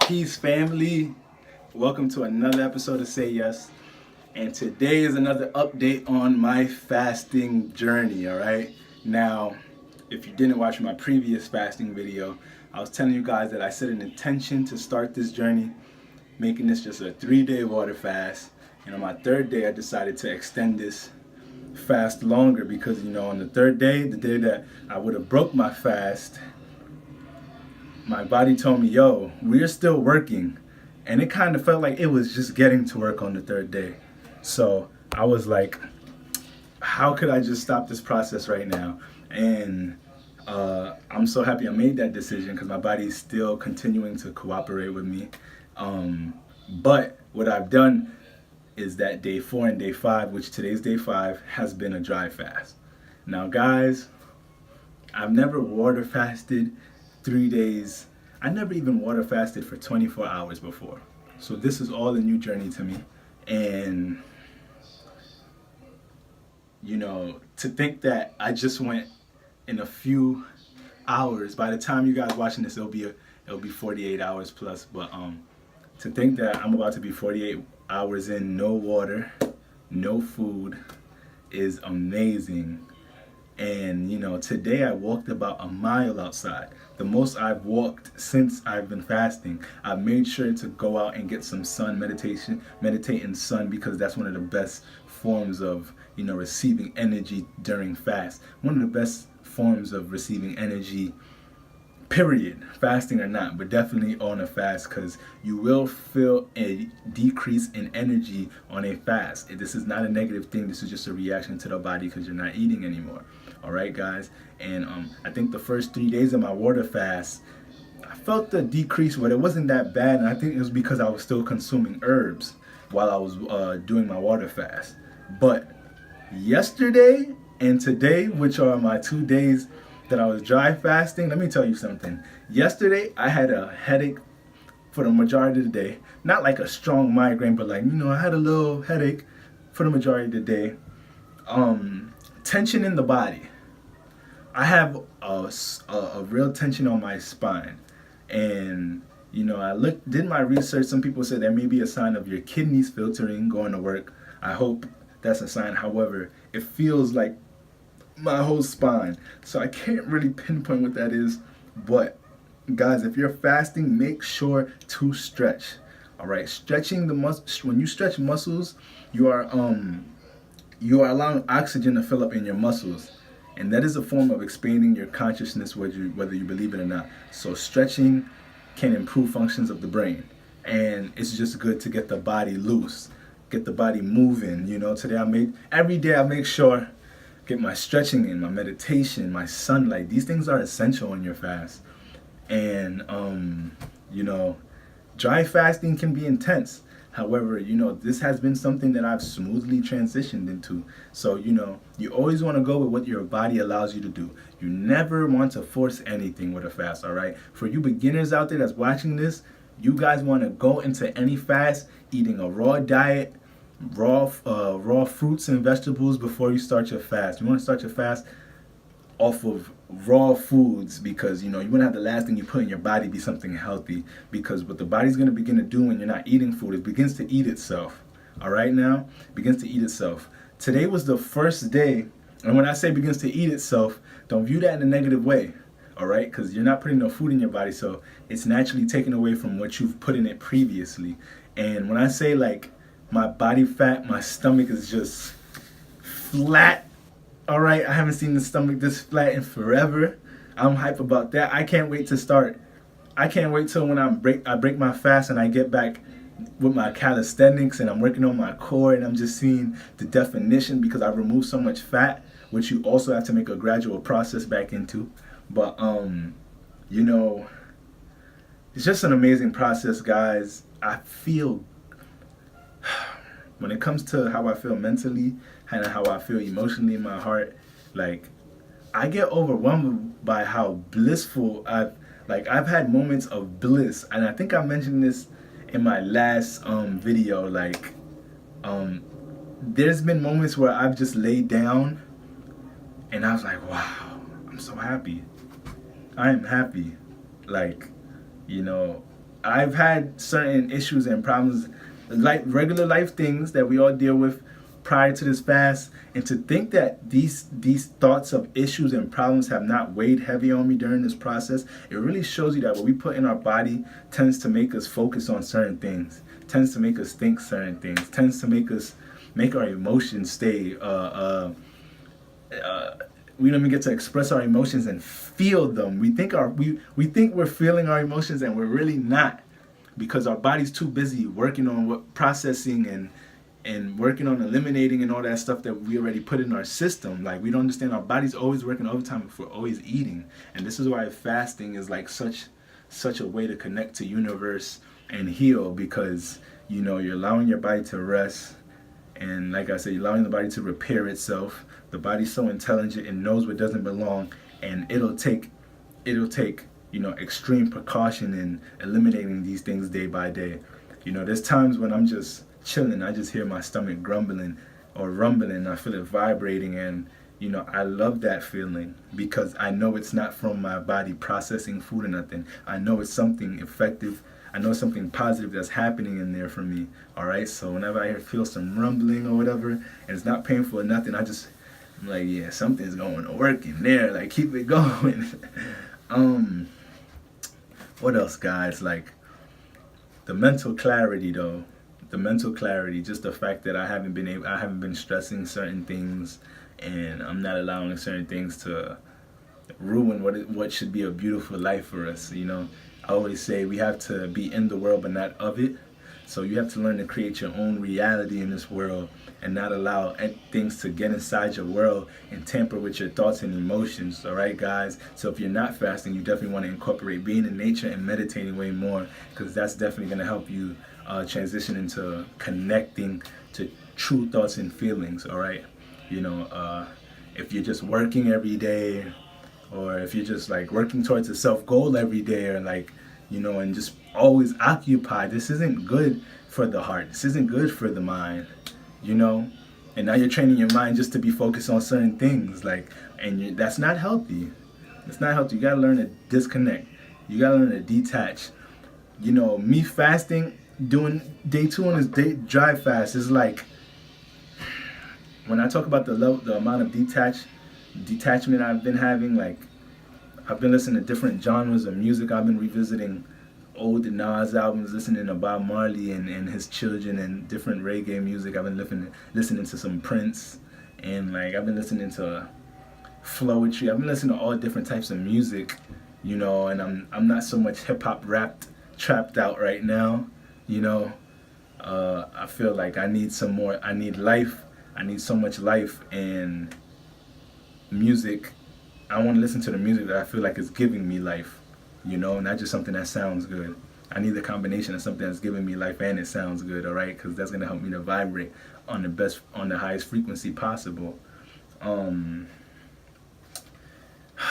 Peace, family. Welcome to another episode of Say Yes. And today is another update on my fasting journey, all right? Now, if you didn't watch my previous fasting video, I was telling you guys that I set an intention to start this journey, making this just a 3-day water fast. And on my third day, I decided to extend this fast longer because, on the third day, the day that I would have broke my fast, my body told me, yo, we're still working. And it kind of felt like it was just getting to work on the third day. So I was like, how could I just stop this process right now? And I'm so happy I made that decision because my body is still continuing to cooperate with me. But what I've done is that day 4 and day 5, which today's day 5, has been a dry fast. Now, guys, I've never water fasted 3 days. I never even water fasted for 24 hours before. So this is all a new journey to me. And, to think that I just went in a few hours, by the time you guys watching this, it'll be 48 hours plus. But to think that I'm about to be 48 hours in, no water, no food, is amazing. And today I walked about a mile outside, the most I've walked since I've been fasting. I made sure to go out and get some sun, meditate in sun, because that's one of the best forms of receiving energy during fast. One of the best forms of receiving energy, period, fasting or not, but definitely on a fast, because you will feel a decrease in energy on a fast. This is not a negative thing. This is just a reaction to the body because you're not eating anymore. All right, guys. And I think the first 3 days of my water fast, I felt the decrease, but it wasn't that bad. And I think it was because I was still consuming herbs while I was doing my water fast. But yesterday and today, which are my 2 days that I was dry fasting, let me tell you something. Yesterday, I had a headache for the majority of the day. Not like a strong migraine, but I had a little headache for the majority of the day. Tension in the body. I have a real tension on my spine. And, I did my research. Some people said that may be a sign of your kidneys filtering going to work. I hope that's a sign. However, it feels like my whole spine. So I can't really pinpoint what that is. But guys, if you're fasting, make sure to stretch. All right, stretching the when you stretch muscles, you are allowing oxygen to fill up in your muscles. And that is a form of expanding your consciousness, whether you believe it or not. So stretching can improve functions of the brain. And it's just good to get the body loose, get the body moving. Today every day I make sure, get my stretching in, my meditation, my sunlight. These things are essential in your fast. And, dry fasting can be intense. However, this has been something that I've smoothly transitioned into. So, you always want to go with what your body allows you to do. You never want to force anything with a fast, all right? For you beginners out there that's watching this, you guys want to go into any fast eating a raw diet, raw fruits and vegetables before you start your fast. You want to start your fast off of raw foods, because you want to have the last thing you put in your body be something healthy, because what the body's going to begin to do when you're not eating food, it begins to eat itself. All right, now begins to eat itself. Today was the first day, and when I say begins to eat itself, don't view that in a negative way. All right, because you're not putting no food in your body, so it's naturally taken away from what you've put in it previously. And when I say like my body fat, my stomach is just flat. All right, I haven't seen the stomach this flat in forever. I'm hype about that. I can't wait to start. I can't wait till when I break my fast and I get back with my calisthenics and I'm working on my core and I'm just seeing the definition, because I removed so much fat, which you also have to make a gradual process back into. But it's just an amazing process, guys. I feel, when it comes to how I feel mentally and how I feel emotionally in my heart, like I get overwhelmed by how blissful I've had moments of bliss. And I think I mentioned this in my last video. There's been moments where I've just laid down and I was like, wow, I'm so happy. I am happy. I've had certain issues and problems, like regular life things that we all deal with prior to this fast, and to think that these thoughts of issues and problems have not weighed heavy on me during this process, it really shows you that what we put in our body tends to make us focus on certain things, tends to make us think certain things, tends to make our emotions stay we don't even get to express our emotions and feel them. We think we're feeling our emotions, and we're really not, because our body's too busy working on processing and working on eliminating and all that stuff that we already put in our system. Like, we don't understand our body's always working overtime if we're always eating. And this is why fasting is like such a way to connect to universe and heal, because you're allowing your body to rest. And like I said, you're allowing the body to repair itself. The body's so intelligent, it knows what doesn't belong, and it'll take extreme precaution in eliminating these things day by day. There's times when I'm just chilling, I just hear my stomach grumbling or rumbling, I feel it vibrating, and I love that feeling, because I know it's not from my body processing food or nothing. I know it's something effective. I know something positive that's happening in there for me. All right. So whenever I feel some rumbling or whatever, and it's not painful or nothing, I'm like, yeah, something's going to work in there. Like, keep it going. What else, guys? Like, the mental clarity, though. The mental clarity, just the fact that I haven't been stressing certain things, and I'm not allowing certain things to ruin what should be a beautiful life for us. I always say we have to be in the world but not of it. So you have to learn to create your own reality in this world, and not allow things to get inside your world and tamper with your thoughts and emotions. All right, guys? So if you're not fasting, you definitely want to incorporate being in nature and meditating way more, because that's definitely going to help you transition into connecting to true thoughts and feelings. All right? If you're just working every day, or if you're just like working towards a self goal every day, or and just always occupied, this isn't good for the heart. This isn't good for the mind, and now you're training your mind just to be focused on certain things, that's not healthy. It's not healthy. You gotta learn to disconnect. You gotta learn to detach. Me fasting, doing day 2 on this dry fast is like, when I talk about the amount of detachment I've been having, like, I've been listening to different genres of music. I've been revisiting old Nas albums, listening to Bob Marley and his children, and different reggae music. I've been listening to some Prince, and I've been listening to Flowetry. I've been listening to all different types of music, and I'm not so much hip hop trapped out right now. I feel like I need some more. I need life. I need so much life and music. I want to listen to the music that I feel like is giving me life, not just something that sounds good. I need the combination of something that's giving me life and it sounds good, all right? Because that's going to help me to vibrate on the highest frequency possible.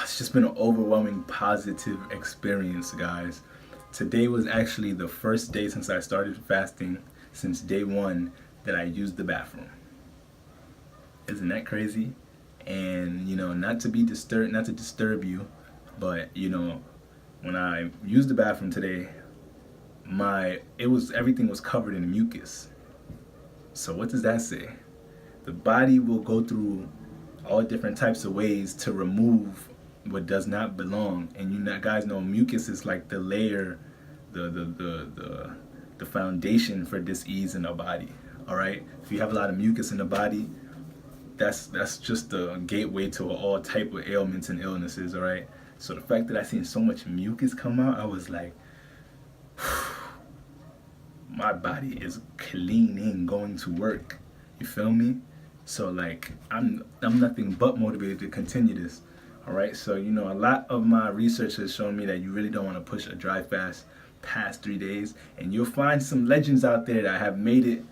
It's just been an overwhelming positive experience, guys. Today was actually the first day since I started fasting, since day 1, that I used the bathroom. Isn't that crazy? And not to disturb you, but when I used the bathroom today, everything was covered in mucus. So what does that say? The body will go through all different types of ways to remove what does not belong. And guys know mucus is like the layer, the foundation for disease in our body. All right? If you have a lot of mucus in the body, that's just the gateway to all type of ailments and illnesses. All right? So the fact that I seen so much mucus come out, I was like, my body is cleaning, going to work. You feel me? So I'm nothing but motivated to continue this. All right. So a lot of my research has shown me that you really don't want to push a dry fast past 3 days, and you'll find some legends out there that have made it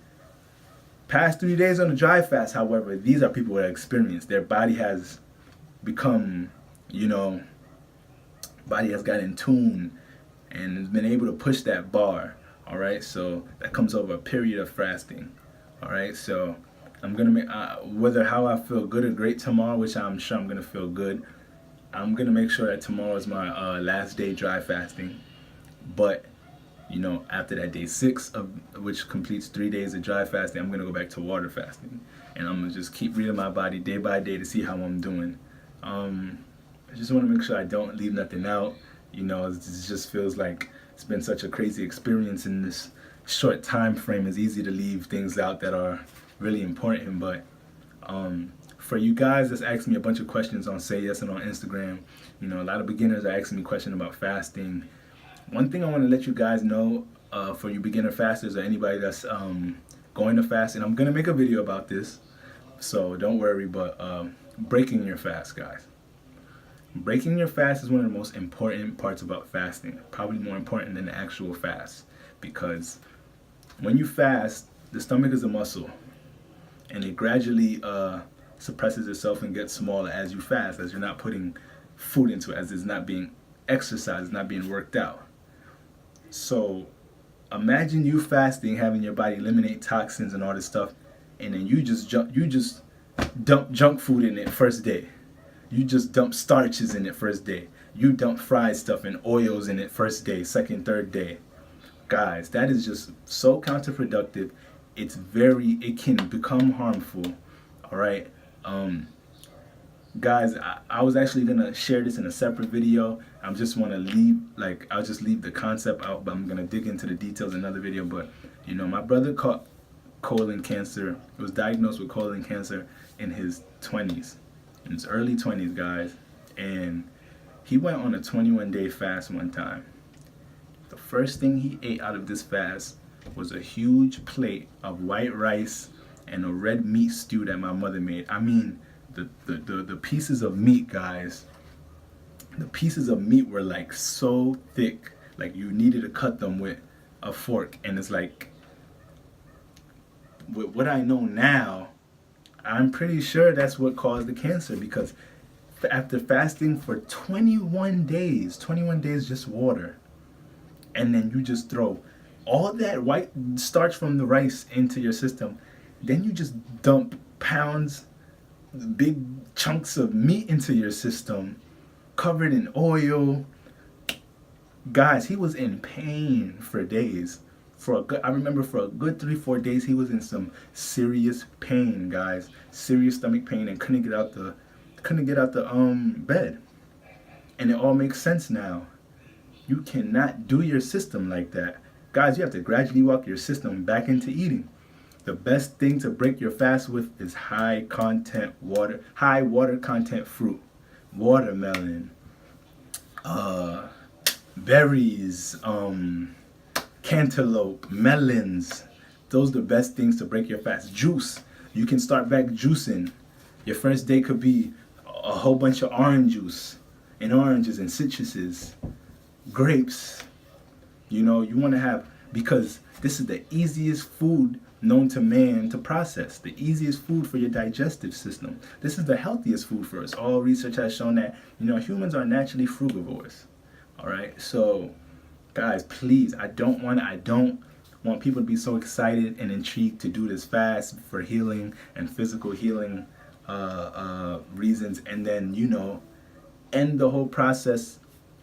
past 3 days on a dry fast. However, these are people that experience. Their body has become, body has gotten in tune and has been able to push that bar. All right. So that comes over a period of fasting. All right. So I'm gonna make whether how I feel good or great tomorrow, which I'm sure I'm gonna feel good. I'm gonna make sure that tomorrow is my last day dry fasting. But You know, after that day 6 of which completes 3 days of dry fasting, I'm gonna go back to water fasting, and I'm gonna just keep reading my body day by day to see how I'm doing. I just want to make sure I don't leave nothing out. You know, it just feels like it's been such a crazy experience in this short time frame. It's easy to leave things out that are really important, but for you guys that's asked me a bunch of questions on Say Yes and on Instagram, you know, a lot of beginners are asking me questions about fasting. One thing I want to let you guys know, for you beginner fasters or anybody that's going to fast, and I'm going to make a video about this, so don't worry, but breaking your fast, guys. Breaking your fast is one of the most important parts about fasting, probably more important than the actual fast, because when you fast, the stomach is a muscle, and it gradually suppresses itself and gets smaller as you fast, as you're not putting food into it, as it's not being exercised, it's not being worked out. So imagine you fasting, having your body eliminate toxins and all this stuff, and then you just dump junk food in it first day. You just dump starches in it first day. You dump fried stuff and oils in it first day, second, third day. Guys, that is just so counterproductive. It can become harmful. All right. Guys, I was actually gonna share this in a separate video. I just want to I'll just leave the concept out, but I'm gonna dig into the details in another video. But you know, my brother caught colon cancer. He was diagnosed with colon cancer in his 20s. In his early 20s, guys, and he went on a 21-day fast one time. The first thing he ate out of this fast was a huge plate of white rice and a red meat stew that my mother made. I mean, the pieces of meat, guys, the pieces of meat were like so thick, like you needed to cut them with a fork. And it's like, with what I know now, I'm pretty sure that's what caused the cancer, because after fasting for 21 days just water, and then you just throw all that white starch from the rice into your system, then you just dump pounds, big chunks of meat into your system, covered in oil. Guys, he was in pain for days. I remember for a good 3-4 days he was in some serious pain, guys, serious stomach pain, and couldn't get out the bed. And it all makes sense now. You cannot do your system like that, guys. You have to gradually walk your system back into eating. The best thing to break your fast with is high water content fruit, watermelon, berries, cantaloupe, melons. Those are the best things to break your fast. Juice. You can start back juicing. Your first day could be a whole bunch of orange juice and oranges and citruses, grapes. You know, you want to have, because this is the easiest food known to man to process, the easiest food for your digestive system. This is the healthiest food for us. All research has shown that, you know, humans are naturally frugivores. All right, so guys, please, I don't want people to be so excited and intrigued to do this fast for healing and physical healing reasons, and then, you know, end the whole process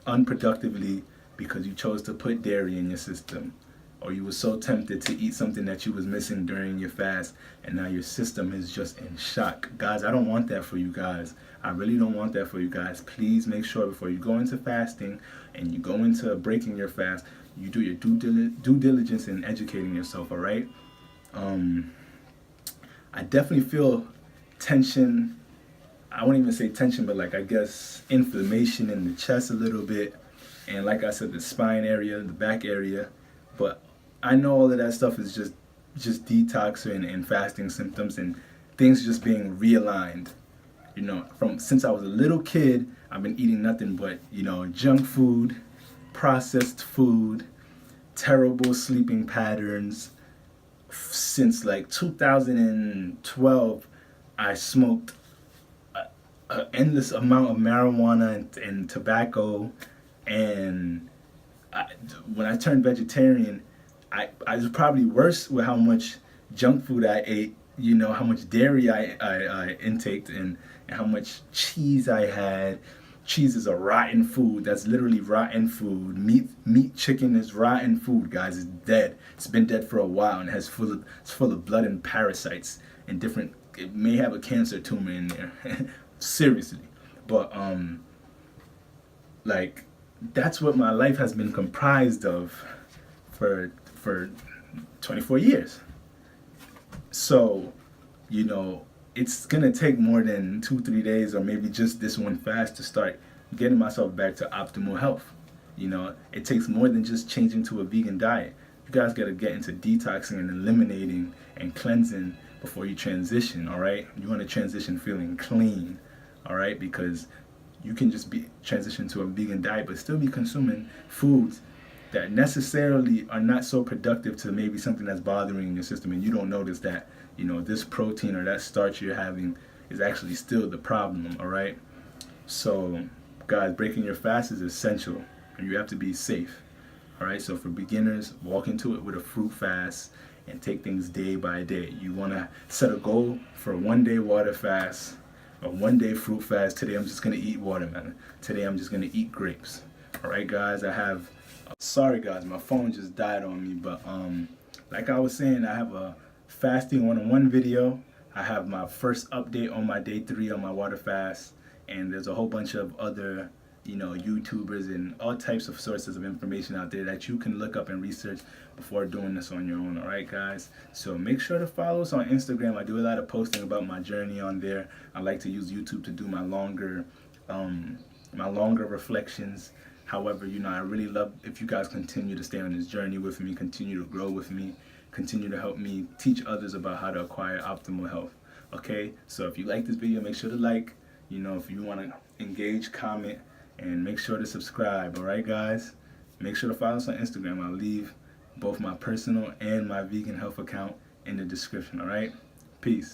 unproductively because you chose to put dairy in your system, or you were so tempted to eat something that you was missing during your fast, and now your system is just in shock. Guys, I don't want that for you guys. I really don't want that for you guys. Please make sure before you go into fasting and you go into breaking your fast, you do your due diligence in educating yourself, all right? I definitely feel tension. I won't even say tension, but like, I guess inflammation in the chest a little bit. And like I said, the spine area, the back area. But I know all of that stuff is just detox and fasting symptoms and things just being realigned. You know, since I was a little kid, I've been eating nothing but, you know, junk food, processed food, terrible sleeping patterns. Since like 2012, I smoked an endless amount of marijuana and tobacco. And when I turned vegetarian, I was probably worse with how much junk food I ate, you know, how much dairy I intaked, and how much cheese I had, cheese is a rotten food. That's literally rotten food. Meat, chicken is rotten food, guys. It's dead. It's been dead for a while and it's full of blood and parasites and different. It may have a cancer tumor in there. Seriously, but like that's what my life has been comprised of for 24 years. So, you know, it's gonna take more than 2-3 days or maybe just this one fast to start getting myself back to optimal health. You know, it takes more than just changing to a vegan diet. You guys gotta get into detoxing and eliminating and cleansing before you transition, all right? You wanna transition feeling clean, all right? Because you can just be transition to a vegan diet but still be consuming foods that necessarily are not so productive to maybe something that's bothering your system, and you don't notice that, you know, this protein or that starch you're having is actually still the problem, all right? So, guys, breaking your fast is essential, and you have to be safe, all right? So for beginners, walk into it with a fruit fast and take things day by day. You want to set a goal for a 1-day water fast, a 1-day fruit fast. Today I'm just going to eat watermelon. Today I'm just going to eat grapes. All right, guys, sorry guys, my phone just died on me, but like I was saying, I have a fasting one-on-one video. I have my first update on my day 3 on my water fast, and there's a whole bunch of other, you know, YouTubers and all types of sources of information out there that you can look up and research before doing this on your own. All right, guys, so make sure to follow us on Instagram. I do a lot of posting about my journey on there. I like to use YouTube to do my longer reflections. However, you know, I really love if you guys continue to stay on this journey with me, continue to grow with me, continue to help me teach others about how to acquire optimal health. Okay, so if you like this video, make sure to like. You know, if you want to engage, comment, and make sure to subscribe. All right, guys, make sure to follow us on Instagram. I'll leave both my personal and my vegan health account in the description. All right, peace.